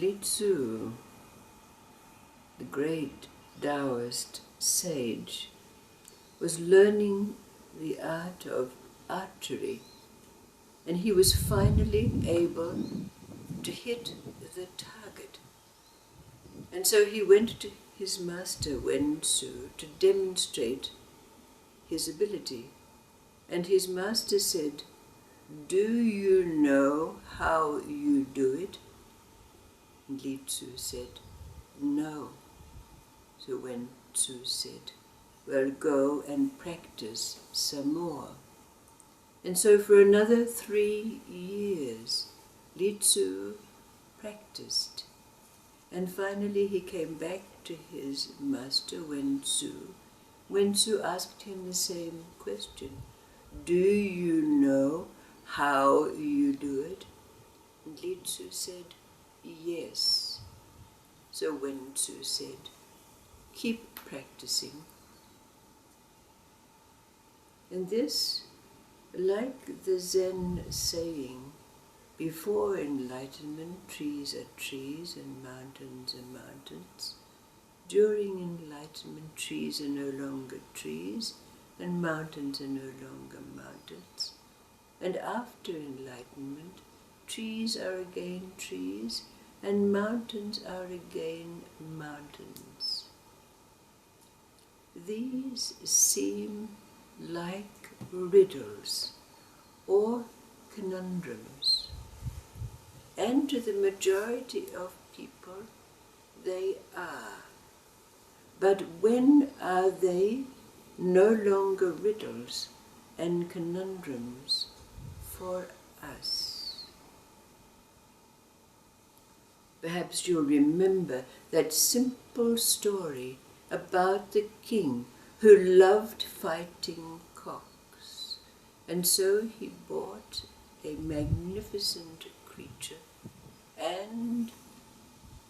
Li Tzu, the great Taoist sage, was learning the art of archery, and he was finally able to hit the target. And so he went to his master Wen Tzu to demonstrate his ability. And his master said, "Do you know how you do it?" And Li Tzu said, "No." So Wen Tzu said, "Well, go and practice some more." And so for another 3 years, Li Tzu practiced. And finally he came back to his master Wen Tzu. Wen Tzu asked him the same question, "Do you know how you do it?" And Li Tzu said, "Yes." So Wen Tzu said, "Keep practicing." And this, like the Zen saying, before enlightenment, trees are trees and mountains are mountains. During enlightenment, trees are no longer trees and mountains are no longer mountains. And after enlightenment, trees are again trees and mountains are again mountains. These seem like riddles or conundrums, and to the majority of people they are. But when are they no longer riddles and conundrums for us? Perhaps you'll remember that simple story about the king who loved fighting cocks, and so he bought a magnificent creature and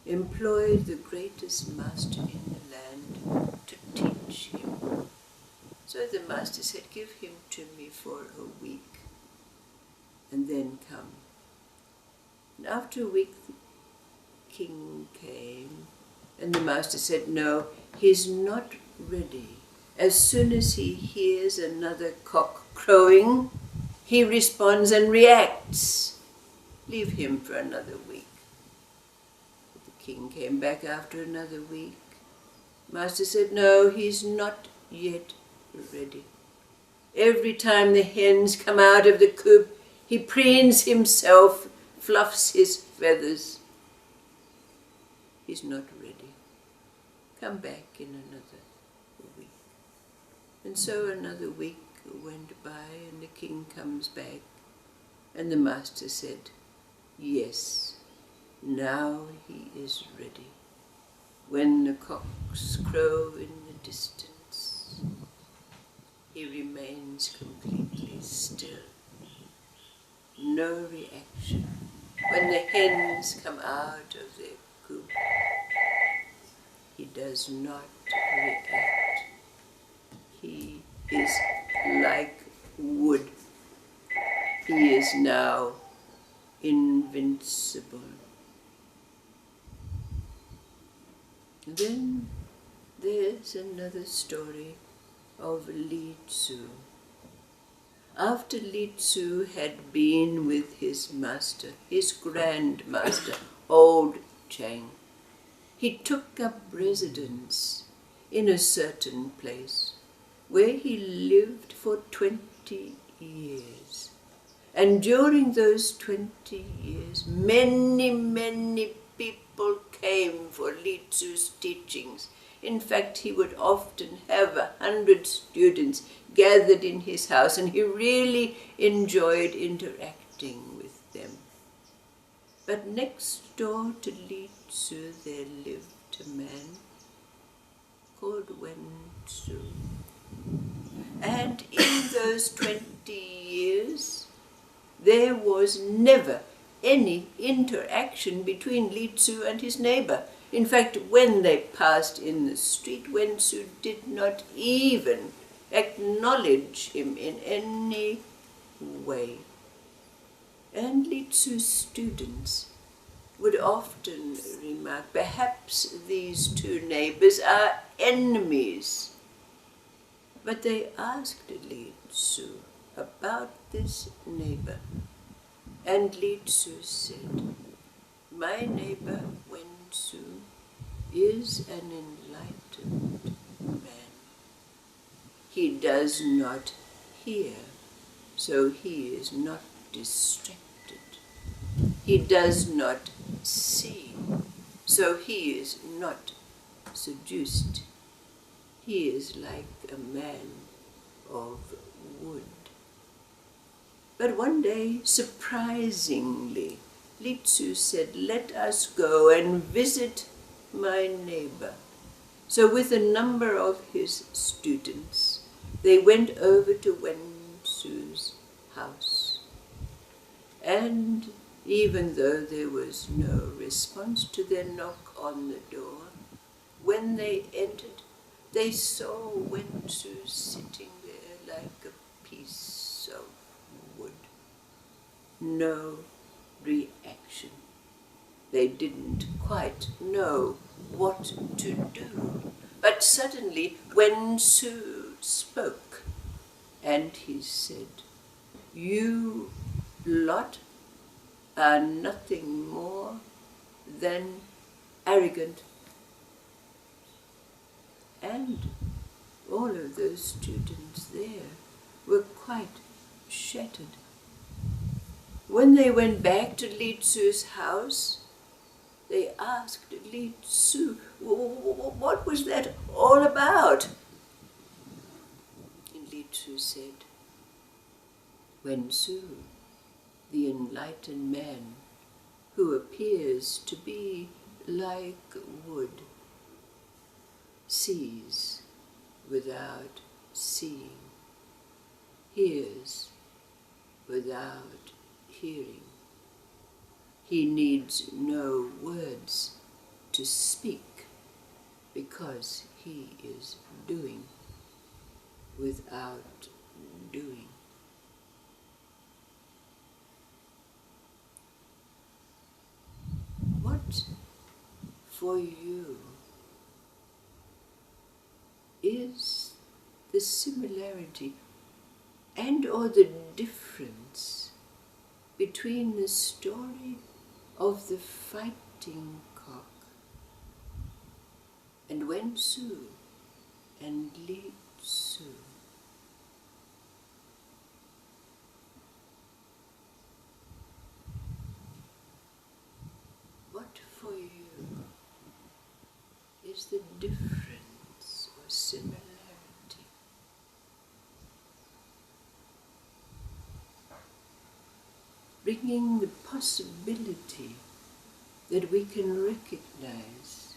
employed the greatest master in the land to teach him. So the master said, "Give him to me for a week and then come." And after a week the king came, and the master said, "No, he's not ready. As soon as he hears another cock crowing, he responds and reacts. Leave him for another week." The king came back after another week. Master said, "No, he's not yet ready. Every time the hens come out of the coop, he preens himself, fluffs his feathers. He's not ready. Come back in another week." And so another week went by, and the king comes back, and the master said, "Yes, now he is ready. When the cocks crow in the distance, he remains completely still. No reaction. When the hens come out of their coop, he does not react. He is like wood. He is now invincible. Then there's another story of Li Tzu. After Li Tzu had been with his master, his grandmaster, old Chang, he took up residence in a certain place where he lived for 20 years. And during those 20 years, many people came for Li Tzu's teachings. In fact, he would often have 100 students gathered in his house, and he really enjoyed interacting with them. But next door to Li Tzu there lived a man called Wen Tzu. And in those 20 years, there was never any interaction between Li Tzu and his neighbor. In fact, when they passed in the street, Wen Tzu did not even acknowledge him in any way. And Li Tzu's students would often remark, perhaps these two neighbors are enemies. But they asked Li Tzu about this neighbor, and Li Tzu said, "My neighbor Wen Tzu is an enlightened man. He does not hear, so he is not distracted. He does not see, so he is not seduced. He is like a man of wood." But one day, surprisingly, Li Tzu said, "Let us go and visit my neighbor." So with a number of his students, they went over to Wen Tzu's house. And even though there was no response to their knock on the door, when they entered, they saw Wen Tzu sitting there like a piece of wood. No reaction. They didn't quite know what to do. But suddenly Wen Tzu spoke, and he said, "You lot are nothing more than arrogant." And all of those students there were quite shattered. When they went back to Li Tzu's house, they asked Li Tzu, "What was that all about?" And Li Tzu said, "Wen Tzu, the enlightened man, who appears to be like wood, sees without seeing, hears without hearing. He needs no words to speak because he is doing without doing." What for you is the similarity and or the difference between the story of the fighting cock and Wen Tzu and Li Tzu? What for you is the difference or similarity? Bringing the possibility that we can recognize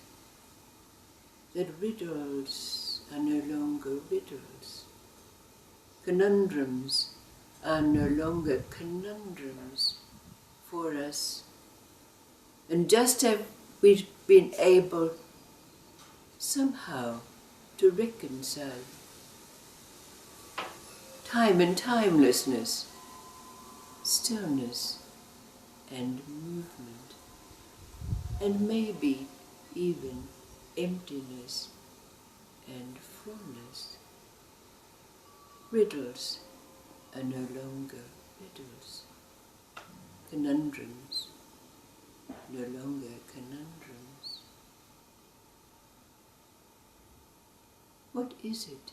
that riddles are no longer riddles. Conundrums are no longer conundrums for us. And just have we been able somehow to reconcile time and timelessness, stillness and movement, and maybe even emptiness and fullness. Riddles are no longer riddles. Conundrums no longer conundrums. What is it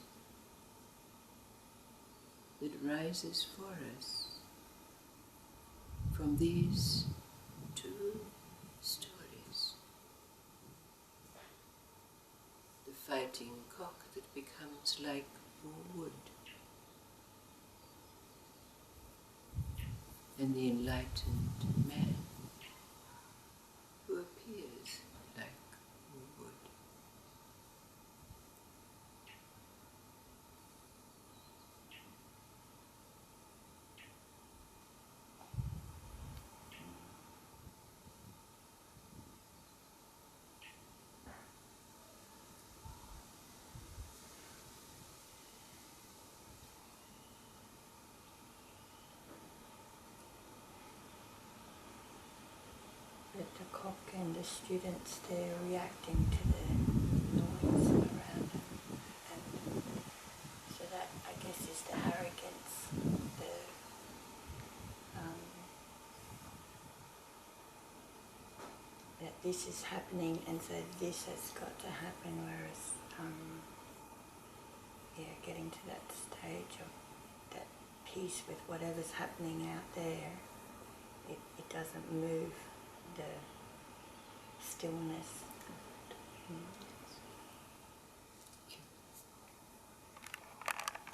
that rises for us from these two stories? The fighting cock that becomes like wood, and the enlightened man who appears like wood. rock and the students, they're reacting to the noise around them. And so that, I guess, is the arrogance, that this is happening and so this has got to happen, whereas getting to that stage of that peace with whatever's happening out there, it doesn't move the stillness.